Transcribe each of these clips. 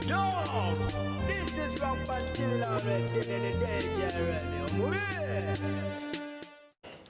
Yo, this is from Patilla in the day,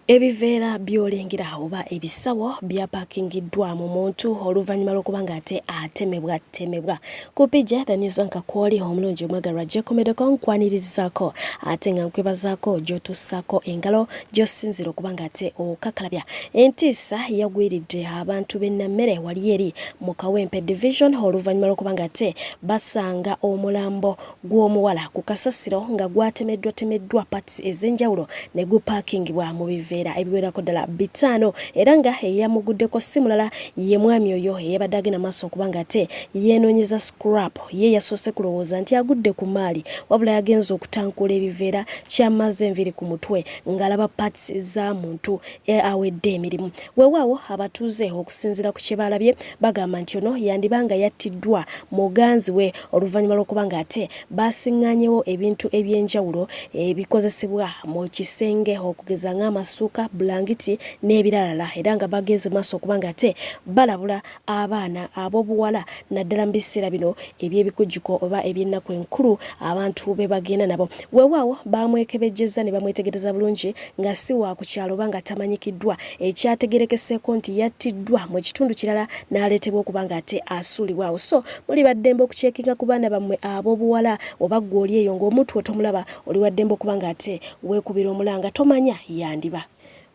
Ebiveera byolengera oba ebisawo byapakingiddwa mu muntu oluvannyuma lw'okubanga ate atemebwa kupija danizanka kwoli omulungi omwagalwa gyekomedeko nkwanirizzaako ate nga nkwebazaako gy'otussako engalo gy'osinzira okubanga ate okakalabya entiisa yagwiridde abantu b'ennammere wali eri mu Kawempe division oluvannyuma lw'okubanga ate basanga omulambo gw'omuwala ku kasasiro nga gwatemeddwa parts ez'enjawulo ne gupakingibwa mu biveera ebiwerako ddala 5 era nga eyamuguddeko si mulala ye mwami oyo eyabadde agenda maaso okubanga ate yeenoonyeza scrap ye yasoose kulowooza nti agudde ku maali wabula yagenza okutankula ebiveera kyamaze enviri ku mutwe ng'alaba parts za muntu awedde emirimu weewaawo abatuuze okusinziira ku kye balabye bagamba nti ono yandibanga yattiddwa muganzi we oluvannyuma lw'okubanga ate basiŋŋaanyewo ebintu eby'enjawulo ebikozesebwa mu kisenge okugeza ng'amasuuka bulangiti n'ebirala era nga bagenze maaso okubanga ate balabula abaana ab'obuwala naddala mu biseera bino eby'ebikujjuko oba eby'ennaku enkulu abantu be bagenda nabo weewaawo bamwekebejjeza ne bamwetegereza bulungi nga si wa ku kyalo oba nga tamanyikiddwa ekyategerekeseeko nti yattiddwa mu kitundu kirala n'aleetebwa okubanga ate asuulibwawo so muli baddembe okucekinga ku baana bammwe ab'obuwala oba ggwe oli eyo ng'omuntu otomulaba oli waddembe okubanga ate weekubira omulanga tomanya yandiba.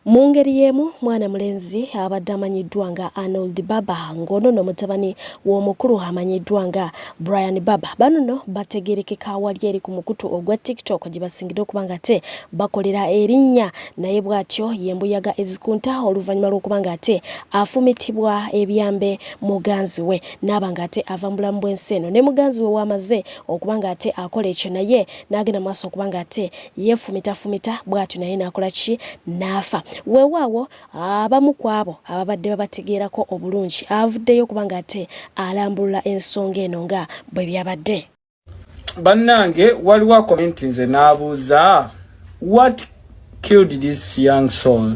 Mu ngeri y'emu mwana mulenzi abadde amanyiddwa nga Arnold Baba ng'ono mutabani w'omukulu amanyiddwa nga Brian Baba bano bategerekeka wali eri ku mukutu ogwa TikTok gye basingidde okubanga ate bakolera erinnya naye bw'atyo yembuyaga ezikunta oluvannyuma lw'okubanga ate afumitibwa ebyambe muganzi we n'abanga ate ava mu bulamu bw'ensi eno ne muganzi we wamaze okubanga ate akola ekyo naye n'agenda maaso okubanga ate yeefumita bw'atyo naye n'akola ki n'afa. Weewaawo abamu ku abo ababadde babategeerako obulungi avuddeyo kubanga ate alambulula ensonga eno nga bwe byabadde. Bannange waliwo komenti nze n'abuuza what killed this young soul.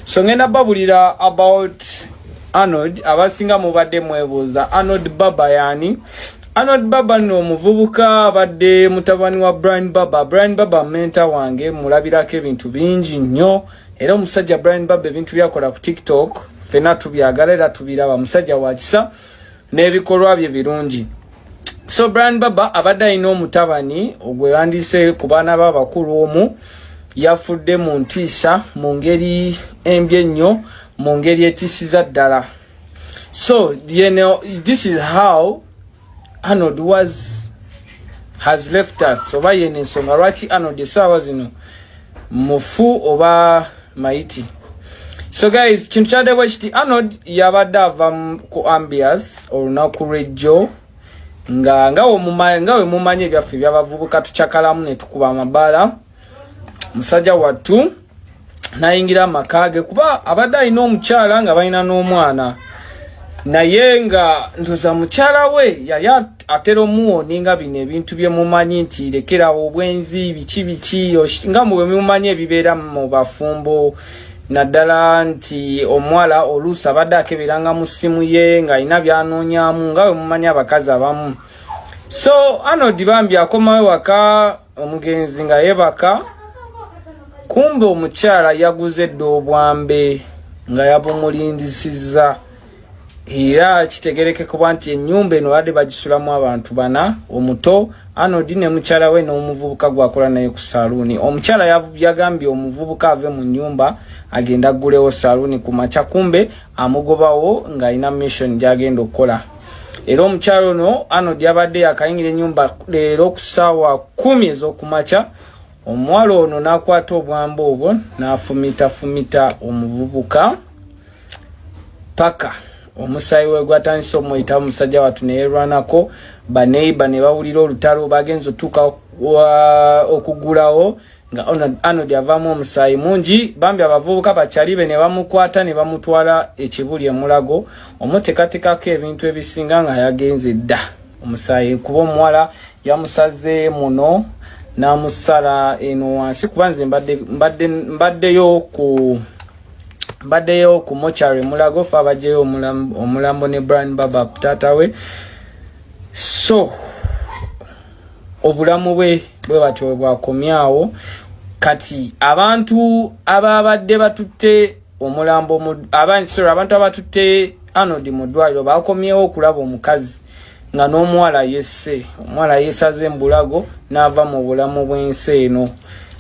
So ngenda babulira about Arnold abasinga mubadde mwebuuza Arnold Baba yani. Arnold Baba no muvubuka abadde mutabani wa Brian Baba mentor wange mulabirako ebintu bingi nnyo. Era omusajja Brian Baba ebintu byakola ku TikTok fena tubyagala era tubiraba musajja wa kisa n'ebikolwa bye birungi. So Brian Baba abadde alina omutabani ogwe yandise ku baana b'abakulu omu yafudde mu ntiisa mu ngeri embi ennyo mu ngeri etisiza ddala. So you know, this is how Arnold has left us. Oba yene ensonga lwaki Arnold essaawa zino mufu oba maiti. So guys, kintu kyaddewo kiti Arnold yabadde ava ku ambias olunaku lw'ejjo nga we mumanyi ebyaffe by'abavubuka tucakalamu ne tukuba amabaala musajja wattu n'ayingira amaka ge kuba abadde alina omukyala nga balina n'omwana naye nga ndoza mukyala we yali atera omuwoni nga bino ebintu bye mumanyi nti lekerawo obwenzi biki nga mwe mumanyi ebibeera mu bafumbo naddala nti omuwala oluusi abadde akeberanga mu ssimu ye nga alina byanoonyamu nga we mumanyi abakazi abamu. So Arnold bambi akomawo waka omugenzi nga yebaka kumbe omukyala yaguze dde obwambe nga yabumulindisizza era kitegereke kuba nti ennyumba eno badde bagisulamu abantu bana omuto Arnold ne mukyala we n'omuvubuka gwakola naye ku saluuni. Omukyala yagambye omuvubuka ave mu nnyumba agenda aggulewo saluuni ku makya kumbe amugobawo ng'alina mission gy'agenda okukola. Era omukyala ono Arnold yabadde yakayingira ennyumba leero ku ssaawa 10 ez'okumakya. Omuwala ono n'akwata obwamba obwo n'afumita omuvubuka paka omusayi we gwatandise omuyita omusajja wattu ne yerwanako baneiba ne bawulira olutalo bagenza otuuka okugulawo nga Arnold avaamu omusayi mungi bambi abavubuka bakyalibe ne bamukwata ne bamutwala ekibuli emulago omutekatekako ebintu ebisinga nga yagenze dda omusayi kuba omuwala yamusaze muno n'amusala eno wansi kuba nze mbaddeyo ku mochari mulago fa abajjeyo omulambo ne Brian Baba taata we. So obulamu bwe batyo bwakomyawo. Kati abantu ababadde batutte omulambo abantu abatutte Arnold mu ddwaliro bakomyewo okulaba omukazi nga n'omuwala yesse. Omuwala yesaze embulago n'ava mu bulamu bw'ensi eno.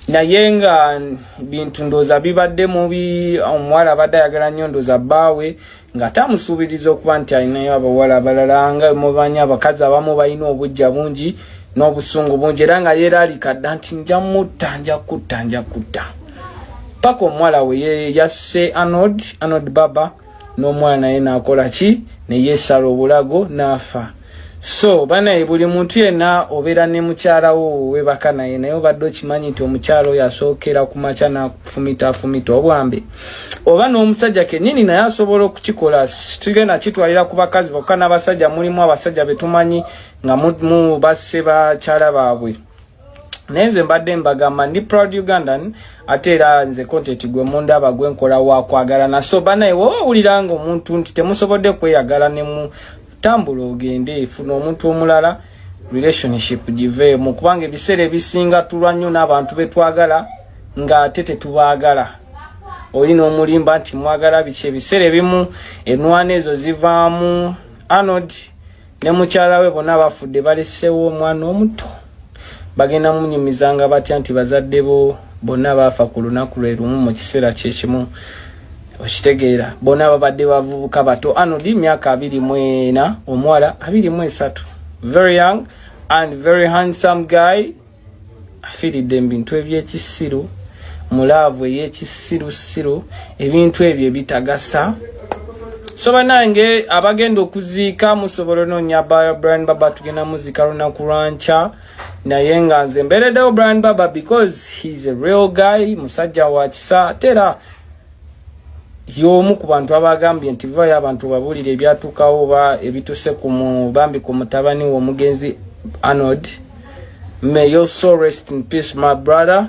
Naye nga bintu ndooza bibadde mubi, omuwala abadde ayagala nnyo ndooza bbaawe nga tamusuubiriza okuba nti alinayo abawala abalala nga mubanyi abakazi abamu balina obujja bungi n'obusungu bungi era nga yeeraalika dda nti nja kutta. Paka omuwala we yasse Arnold baba n'omwana naye n'akola ki ne yeesala obulago n'afa. So banaye buli muntu yenna obeera ne mukyalawo webaka naye naye obadde okimanyi nti omukyalo oyo asookera ku makya n'akufumita obwambe oba n'omusajja kennyini naye asobola okukikola. Tugenda kitwalira ku bakazi bokka n'abasajja mulimu abasajja betumanyi nga mu basse bakyala baabwe. Naye nze mbadde mbagamba ndi proud Ugandan ate era nze content gwe mundaba gwe nkola wakwagalana. So banaye woba owulira nga omuntu nti temusobodde kweyagala ne mu tambula ogende funa omuntu omulala relationship giveemu kubanga ebiseera ebisinga tulwa nnyo n'abantu betwagala nga ate tetubaagala. Olina omulimba nti mwagala biki ebiseera ebimu enwana ezo zivaamu. Arnold ne mukyala we bonna bafudde baleseewo omwana omuto bagenda munyumizanga batya nti bazadde bo bonna baafa ku lunaku lwe lumu mu kiseera kyekimu. Okitegeera bonna babadde bavubuka bato. Arnold myaka 24 omuwala 23. Very young and very handsome guy. Afiiridde ebintu ebyekisiru mulaavu ey'ekisirusiru ebintu ebyo bitagasa. So banange abagenda okuziika musobola noonya Brian Baba tugenda muzika lunaku lwanca naye nga nze mbeereddewo Brian Baba because he's a real guy musajja wa kisa tera y'omu ku bantu abagambye nti vayo abantu babuulire ebyatuukawo oba ebituse bambi ku mutabani w'omugenzi Arnold. May your soul rest in peace my brother.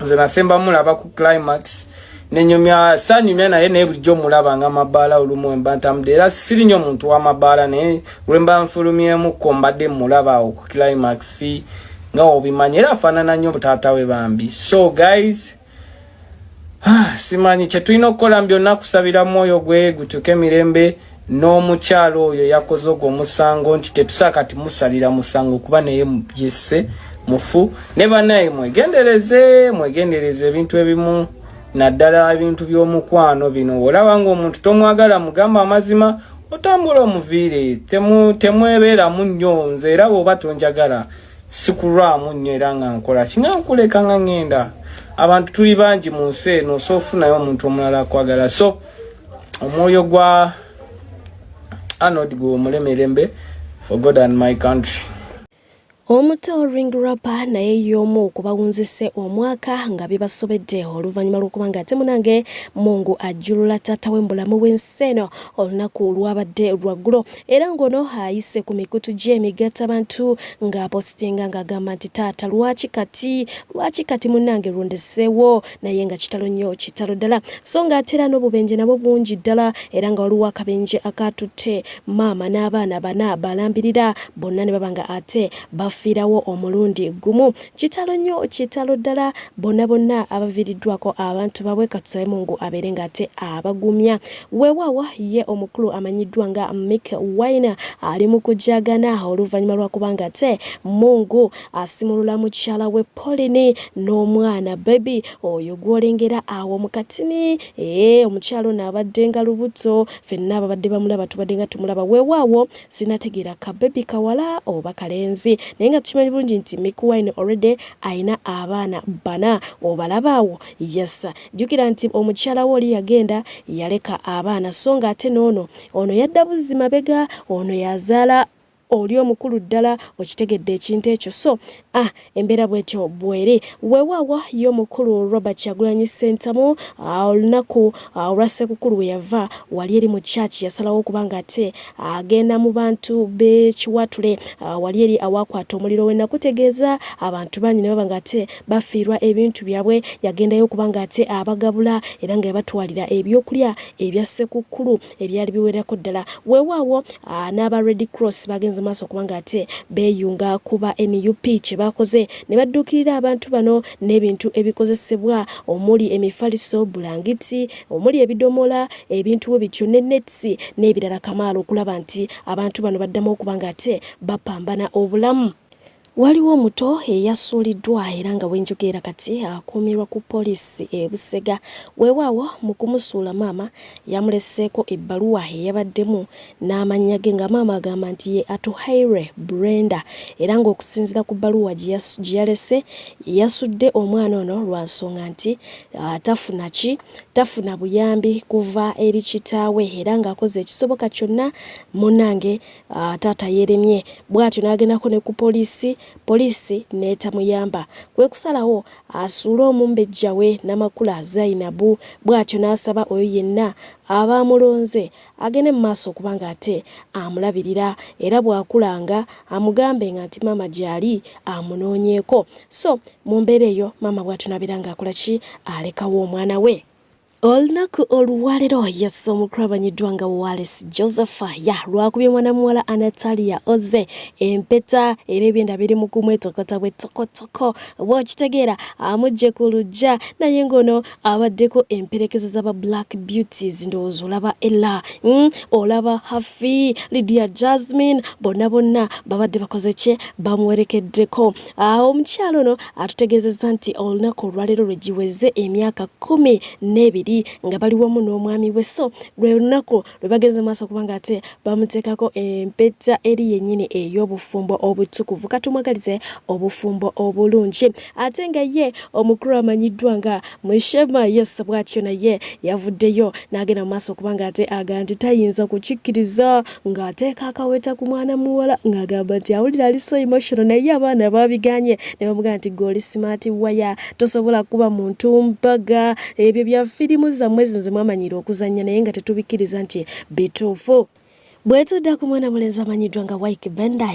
Nze nasemba mulaba ku climax nenyumya sanyumya naye bulijjo mulaba nga mabaala olumu embantamudde era siri nnyo omuntu w'amabaala naye lwemba nfulumyemu ko mbadde mulaba ku climax nga obimanyi era afaanana nnyo taata we bambi. So guys simanyi kye tulina okukola byonna kusabira mwoyo gwe gutuke mirembe n'omukyalo oyo yakoze ogwo omusango nti tetusaka timusalira musango kuba naye yesse mufu. Ne banaye mwegendereze ebintu ebimu naddala ebintu by'omukwano bino. Olaba ng'omuntu tomwagala mugamba amazima otambula omuviire temwebeeramu nnyo. Nze era bw'oba tonjagala sikulwamu nnyo era nga nkola kinga nkuleka nga ngenda. Abantu tuli bangi mu nsi eno so ofunayo omuntu omulala akwagala. So omwoyo gwa Arnold gwe omulemerembe for God and my country. Omuto ring rapper naye y'omu okubawunzise omwaka nga bibasobedde oluvannyuma lw'okubanga ate munange Mungu ajjulula taata w'embulamu bw'ensi eno olunaku lwabadde lwaggulo era ng'ono ayise ku mikutu gy'emigatta abantu ng'apositinga ng'agamba nti taata lwaki kati munange lwondeseewo naye nga kitalo nnyo kitalo ddala. So ng'ate era n'obubenje nabwo bungi ddala era nga waliwo akabenje akatutte maama n'abaana bana balambirira bonna ne baba nga ate fiirawo omulundi gumu. Kitalo nnyo kitalo ddala bonna abaviiriddwako abantu babwe katusabe Mungu abeere ng'ate abagumya. Weewaawa ye omukulu amanyiddwa nga Mick Wine ali mu kujagana oluvannyuma lwakubanga ate Mungu asimulula mukyala we Pauline n'omwana baby oyo gwolengera awo mu katini. Omukyalo n'abadde nga lubuto ffenna ababadde bamulaba tubadde nga tumulaba. Weewaawo sinategeera ka baby kawala oba kalenzi nga tukimanyi bulungi nti Mick Wine already aina abaana bana obalabaawo. Yes, jjukira nti omukyala we oli yagenda yaleka abaana so nga ate ono yadda buzzi mabega ono yazaala oli omukulu ddala okitegedde ekintu ekyo. So embeera bwetyo bweri. Weewaawa y'omukulu Robert Kyagulanyi Ssentamu olunaku olwa Ssekukkulu we yava wali eri mu church yasalawo okubanga ate agenda mu bantu b'ekiwatule wali eri awakwata omuliro we nakutegeeza abantu bangi ne baba nga ate bafiirwa ebintu byabwe yagendayo okubanga ate abagabula era nga yabatwalira ebyokulya ebya Ssekukkulu ebyali biwerako ddala. Weewaawo n'aba Red Cross bagenze bageze maaso kubanga ate beeyunga kuba NUP kye bakoze ne baddukirira abantu bano n'ebintu ebikozesebwa omuli emifaliso bulangiti omuli ebidomola ebintu bityo n'ennetsi n'ebirala kamaalo okulaba nti abantu bano baddamu okubanga ate bapambana obulamu. Waliwo omuto eyasuuliddwa era nga wenjogera kati akuumirwa ku poliisi e Busega. Weewaawo mu kumusuula maama yamuleseeko ebbaluwa eyabaddemu n'amannya ge nga maama agamba nti ye Atuhaire Brenda era ng'okusinziira ku bbaluwa gye yalese yasudde omwana ono lwa nsonga nti tafuna buyambi kuva eri kitaawe era ng'akoze ekisoboka kyonna munnange taata yeremye. Bw'atyo n'agendako ne ku poliisi n'etamuyamba kwe kusalawo asuule omumbejja we Namakula Zainabu. Bw'atyo n'asaba oyo yenna abamulonze agende mu maaso okubanga ate amulabirira era bw'akulanga amugambe nga nti maama gy'ali amunoonyeeko. So mu mbeera eyo maama bw'atyo n'abeera ng'akola ki alekawo omwana we. Olunaku olwaleero yassa omukulu abanyiddwa nga Wallace Joseph lwakubye mwana muwala Anatalia Oze empeta era ebyenda biri mu kumwetokota bw'ettokotoko bw'okitegeera amugye ku luggya naye ngono abaddeko emperekezo z'aba Black Beauties ndowooza olaba Ella olaba Hafi Lydia Jasmine bonna babadde bakoze kye bamuwerekeddeko. Omukyalo ono atutegeezezza nti olunaku olwaleero lwe giweze emyaka 12 nga bali wamu n'omwami we. So lwe lunaku lwe bagenze maaso kubanga ate bamuteekako empeta eri yennyini ey'obufumbo obutukuvu. Katumwagalize obufumbo obulungi. Ate nga ye omukulu amanyiddwa nga Mushema yes bw'atyo naye yavuddeyo n'agenda mu maaso kubanga ate agamba nti tayinza kukikkiriza ng'ateeka akaweta ku mwana muwala ng'agamba nti awulira ali so emotional naye abaana babiganye ne bamugamba nti goli smart waya tosobola kuba muntu mpaga ebyo bya firimu zammwe nze mwamanyira okuzannya naye nga tetubikkiriza nti bituufu. Bwetudda ku mwana mulenzi amanyiddwa nga Wyke Benda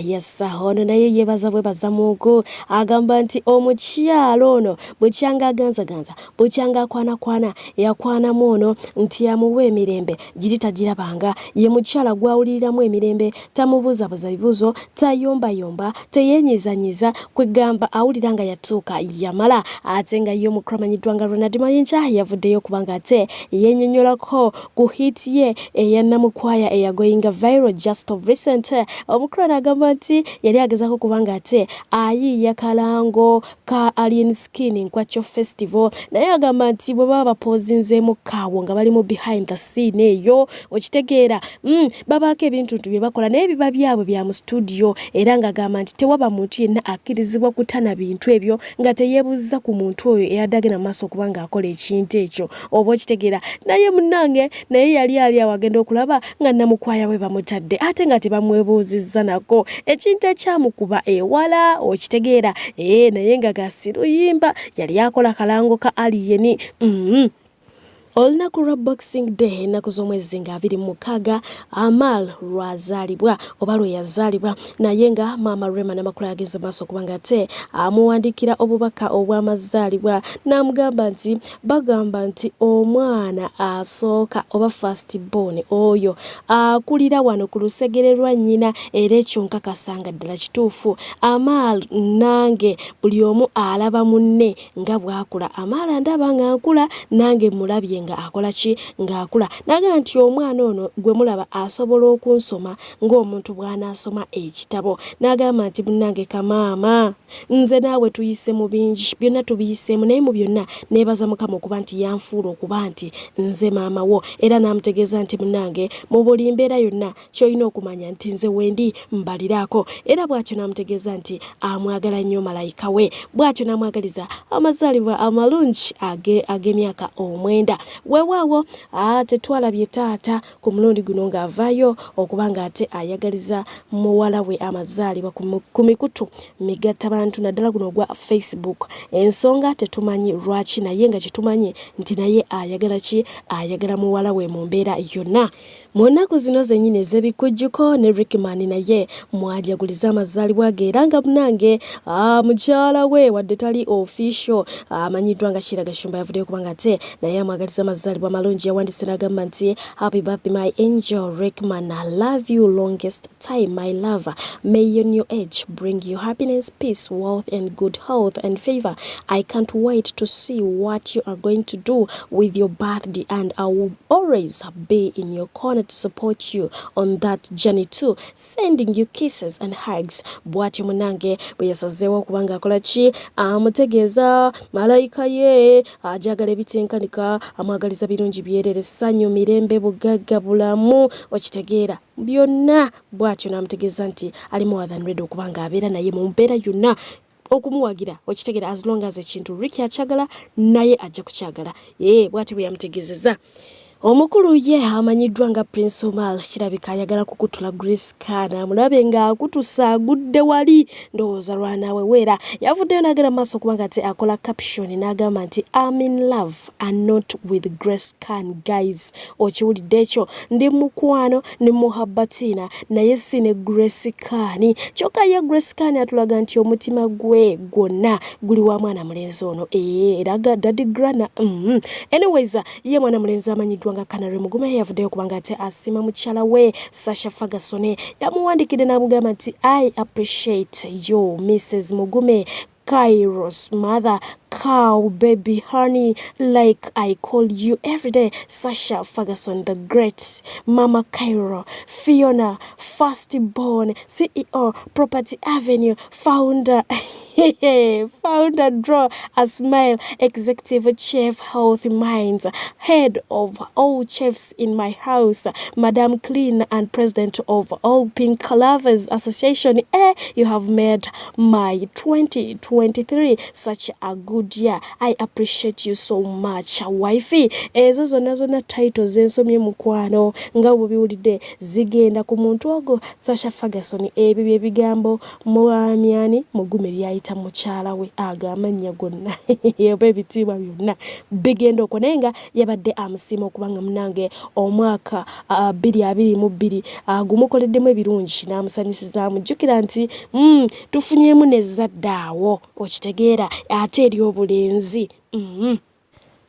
ono naye yeebaza bwebaza muku agamba nti omukyalo ono bukyanga aganzaganza bukyanga akwanakwana yakwanamu ono nti yamuwa emirembe giri tagirabanga ye mukyala gwawuliriramu emirembe tamubuuzabuuza bibuuzo tayombayomba teyeenyizanyiza kwegamba awulira nga yatuuka yamala. Ate nga ye omukulu amanyiddwa nga Ronald Mayinja yavuddeyo kubanga ate yennyonnyolako ku hit ye eyannamukwaya eyagoyinga viral just of recent. Omukulu agamba nti yali agezako kubanga ate ayiiya kalango ka Alien Skin Nkwacho Festival naye agamba nti bwe baba bapozinzeemu kaawo nga bali mu behind the scene eyo okitegeera babaako ebintu bye bakola naye biba byabwe bya mu studio era nga agamba nti tewaba muntu yenna akkirizibwa kutana bintu ebyo nga teyeebuuza ku muntu oyo eyaddagenda mu maaso kubanga akola ekintu ekyo oba okitegeera. Naye munnange naye yali awo agenda okulaba nga namukwaya we bamutadde ate nga tebamwebuuzizza nako ekintu ekyamukuba ewala okitegeera naye nga gasiruyimba yali akola kalango ka aliyeni. Olunaku lwa Boxing Day ennaku z'omwezi nga 26 Amal lwazaalibwa oba lwe yazaalibwa naye nga maama Rema Namakula ageze maaso kubanga ate amuwandikira obubaka obw'amazaalibwa n'amugamba nti bagamba nti omwana asooka oba first born oyo akulira wano ku lusegere lwa nnyina era ekyo nkakasanga ddala kituufu. Amal nange buli omu alaba munne nga bw'akula. Amal ndaba nga nkula nange mulabye nga akola ki ng'akula. Naga nti omwana ono gwe mulaba asobola okunsoma ng'omuntu bw'anaasoma ekitabo. N'agamba nti munnange kamaama nze naawe tuyise mu bingi byonna tubiyiseemu naye mu byonna neebaza Mukama okuba nti yanfuula okuba nti nze maama wo era n'amutegeeza nti munnange mu buli mbeera yonna ky'olina okumanya nti nze wendi mbaliraako era bw'atyo n'amutegeeza nti amwagala nnyo malayika we. Bw'atyo n'amwagaliza amazaalibwa amalungi ag'emyaka 9. Weewaawo tetwalabye taata ku mulundi guno ng'avaayo okubanga ate ayagaliza muwala we amazaalibwa ku mikutu migattabantu naddala guno ogwa Facebook. Ensonga tetumanyi lwaki naye nga kyetumanyi nti naye ayagala ki ayagala muwala we mu mbeera yonna. Munaku zino zenyine zebikujjuko ne Rickman naye mwajaguliza amazaalibwa ge era nga munange mukyala we wadde tali official amanyiddwa nga Shira Gashumba yavuddeyo kubanga ate naye amwagaliza amazaalibwa malungi yawandise n'agamba nti happy birthday my angel Rickman, I love you longest time my lover, may your new age bring you happiness, peace, wealth and good health and favor. I can't wait to see what you are going to do with your birthday and I will always be in your corner to support you on that journey too, sending you kisses and hugs. Bwati munange bwe yasazeewo kubanga akola ki amutegeeza malayika ye ajagala ebitenkanika amwagaliza birungi byerere essanyu mirembe bugagga bulamu okitegeera byonna bwatyo n'amutegeeza nti ali more than ready okubanga abeera naye mu mbeera yonna okumuwagira okitegeera as long as ekintu Ricky akyagala naye ajja kukyagala bwatyo bwe yamutegeezeza. Omukulu ye amanyiddwa nga Prince Omar kirabika ayagala kukutula Grace Kana mulabe nga akutusa agudde wali ndowooza lwanaawe weera yavuddeyo n'agera maaso kubanga ate akola caption n'agamba nti I'm in love and not with Grace Kana guys. Okiwulidde ekyo ndi mukwano ne muhabbatina naye si ne Grace Kana kyokka ye Grace Kana atulaga nti omutima gwe gwonna guli wa mwana mulenzi ono eraga daddy grana anyways ye mwana mulenzi amanyiddwa nga Kanare Mugume yavuddeyo kubanga ate asima mukyala we Sasha Ferguson yamuwandikidde n'amugamba nti I appreciate you Mrs. Mugume, Kairos mother, cow, baby, honey, like I call you every day. Sasha Ferguson, the great Mama Cairo, Fiona, firstborn, CEO, Property Avenue, founder, founder, draw a smile, executive chef, healthy minds, head of all chefs in my house, Madam Clean, and president of all Pink Lovers Association. You have made my 2023 such a good year. I appreciate you so much, wifey. Ezo zonna titles ensomye mukwano nga bubiwulidde zigenda ku muntu ogo Sasha Ferguson. Ebyo bye bigambo Mwamyani Mugume byayita mukyala we agamanya gonna yeba ebitiibwa byonna bigenda okonenga yabadde amusima okubanga munange omwaka 2022 gumukoleddemu ebirungi n'amusanyusiza mujjukira nti tufunyemu nezaddaawo okitegeera ate eri obulenzi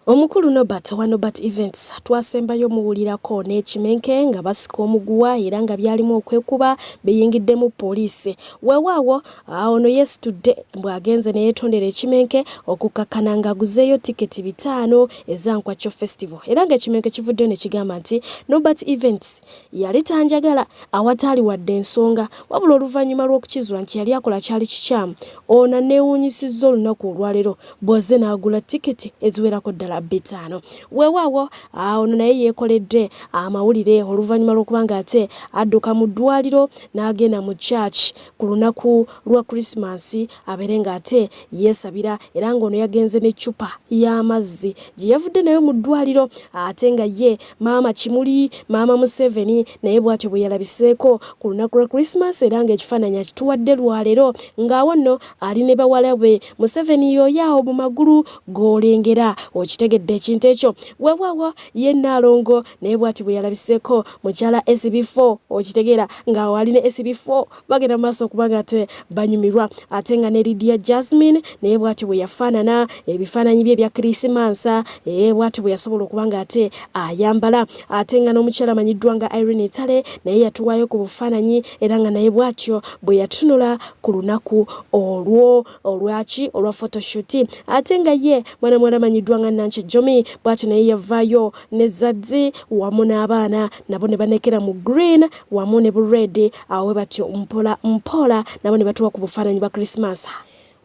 Omukulu Nobert wa Nobert Events twasembayo muwulirako n'ekimenke nga basika omuguwa era nga byalimu okwekuba beyingiddemu poliisi weewaawo ono yesterday bwagenze neyeetondera ekimenke okukakkana nga aguzeeyo tiketi 5 ez'Ankwakyo Festival era nga ekimenke kivuddeyo ne kigamba nti Nobert Events yali tanjagala awataali wadde ensonga wabula oluvannyuma lw'okukizula nti yali akola kyali kikyamu ono neewuunyisizza olunaku olwaleero bw'azze n'agula tiketi eziwerako ddala 5 weewaawo ono naye yeekoledde amawulire oluvannyuma lw'okubanga ate adduka mu ddwaliro n'agenda mu church ku lunaku lwa Christmas abeere nga ate yeesabira era ng'ono yagenze n'eccupa y'amazzi gye yavudde nayo mu ddwaliro ate nga ye maama Kimuli maama Museveni naye bw'atyo bwe yalabiseeko ku lunaku lwa Christmas era ng'ekifaananyi akituwadde lwaleero ng'awo nno ali ne bawala be Museveni y'oyaawo mu magulu g'olengera okitegedde ekintu ekyo weewaawo ye Naalongo naye bw'ati bwe yalabiseeko mukyala SB4 okitegeera nga wali ne SB4 bagenda mu maaso okubanga ate banyumirwa ate nga ne Lydia Jasmine naye bw'ati bwe yafaanana ebifaananyi bye ebya Krisimansa bw'ati bwe yasobola okubanga ate ayambala ate nga n'omukyala amanyiddwa nga Irene Tale naye yatuwaayo ku bufaananyi era nga naye bw'atyo bwe yatunula ku lunaku olwa photoshoot ate nga ye mwana amanyiddwa nga Nanche Jomi bw'atyo naye yavaayo ne Zadzi wamu n'abaana nabo ne banekera mu green wamu ne red awe batyo mpola nabo ne batuwa ku bufaananyi bwa Christmas.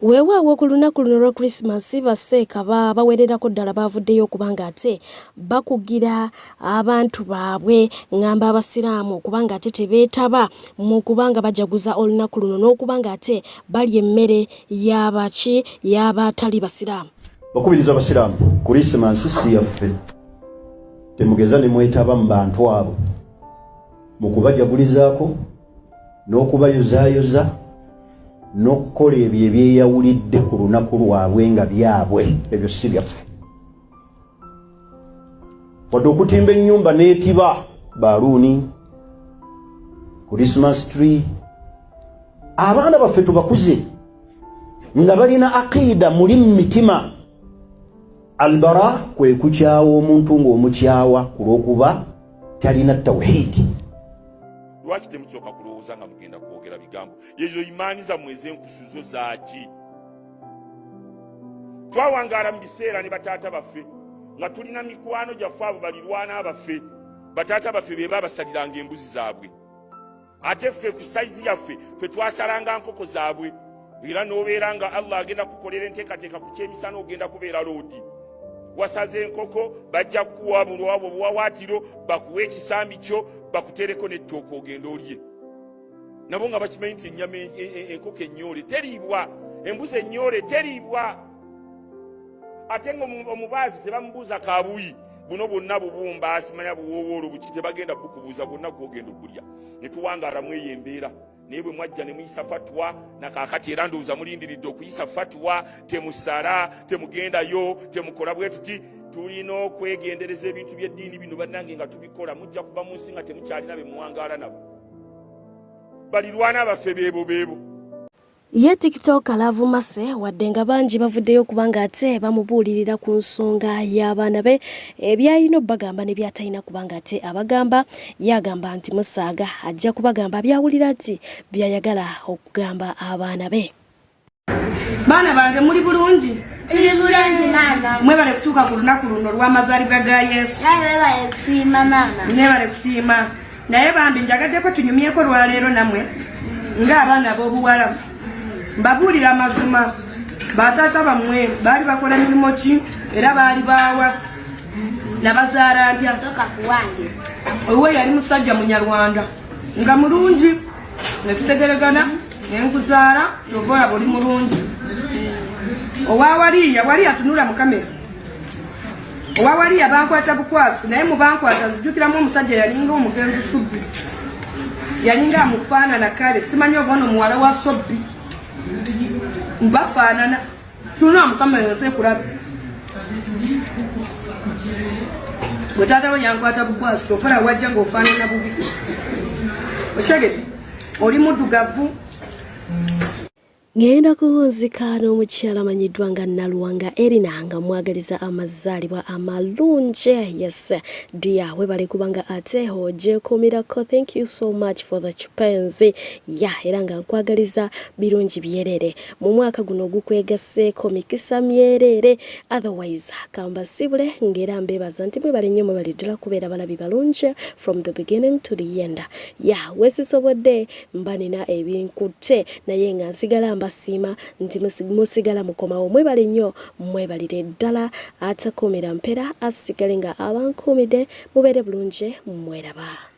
Weewaawo ku lunaku luno lwa Christmas baseeka bawererako ddala bavuddeyo okubanga ate bakugira abantu baabwe ngamba abasiraamu okubanga ate tebeetaba mu kubanga bajaguza olunaku luno n'okubanga ate balya emmere y'abatali basiraamu. Bakubiriza abasiraamu Christmas si yaffe temugeza ne mwetaba mu bantu abo mu kubajagulizaako n'okubayozaayoza n'okukola ebyo ebyeyawulidde ku lunaku lwabwe nga byabwe ebyo si byaffe wadde okutimba ennyumba n'etiba baluni, Christmas tree. Abaana baffe tubakuze nga balina aqida muli mitima. Albara kwe kukyawa omuntu ng'omukyawa kulwokuba talina tawhidi. Lwaki temusooka kulowooza nga mugenda kwogera bigambo ezo imaani zammwe ez'enkusuzo zaaki? Twawangaala mu biseera ne bataata baffe nga tulina mikwano gyaffe abo balirwana abaffe. Bataata baffe be baabasaliranga embuzi zaabwe, ate ffe ku sayizi yaffe ffe twasalanga nkoko zaabwe. Era n'obeera nga Allah agenda kukolera enteekateeka ku kyemisana ogenda kubeera loodi. Wasaze enkoko bajja kuwa bulwabo buwawaatiro bakuwa ekisambi kyo bakutereko n'ettooka ogenda olye. Nabo nga bakimanyi nti ennyama enkoko ennyole teriibwa, embuzi ennyole teriibwa. Ate ng'omubaazi tebamubuuza kaabuyi buno bwonna bubumba asimanya buwowoolo buki tebagenda bukubuuza bwonna gwogenda okulya. Ne tuwangaalamu eyo embeera naye bwe mwajja ne muyisa fatwa nakaakati era ndowooza mulindiridde okuyisa fatwa temusala temugendayo temukola bwe tuti. Tulina okwegendereza ebintu by'eddiini bino bannange nga tubikola mujja kuva mu nsi nga temukyalina be muwangaala nabo. Balirwana baffe beebo. Ye TikTok alavumase wadde nga bangi bavuddeyo kubanga ate bamubuulirira ku nsonga y'abaana be ebyalina bagamba ne byatalina kubanga ate abagamba yagamba nti musaaga ajja kubagamba byawulira nti byayagala okugamba abaana be. Baana bange muli bulungi? Tuli bulungi mama. Mwebale kutuuka ku lunaku luno lw'amazaalibwa ga Yesu. Mwebale kusiima mama. Mwebale kusiima. Naye bambi njagaddeko tunyumyeko lwaleero namwe ng'abaana ab'obuwala. Mbabuulira amazima bataata bammwe baali bakola milimo ki era baali baawa nabazaala ntya. Soka kuwange. Owe yali musajja munyarwanda nga mulungi ne tutegeregana ne nkuzaala kyova buli mulungi. Wali atunula mu kamera. Wali abankwata bukwasi naye mu bankwata nzijukiramu omusajja yalinga omugenzi Subbi. Yalinga amufaanana kale simanyi oba ono muwala wa Sobbi. Mbafaanana tuna mukamera nfe kulabe. Bwe taata we yankwata bukwasi kyokala wajja ng'ofaanana bubi. Oshegedde oli muddugavu. Ngenda kuwunzika n'omukyala amanyiddwa nga Naluwanga Erina nga mwagaliza amazaalibwa amalungi. Yes dear, webale kubanga ate ojeekuumirako. Thank you so much for the chipenzi. Era nga nkwagaliza birungi byerere mu mwaka guno gukwegaseeko mikisa myerere. Otherwise kamba sibule ngera mbebaza nti mwebale nnyo mwebale ddala kubeera balabi balungi from the beginning to the end. Wesisobodde mba nina ebinkutte naye nga nsigala basima nti musigala mukomawo. Mwebale nnyo mwebalire ddala atakuumira mpera asigale nga abankuumidde mubeere bulungi mweraba.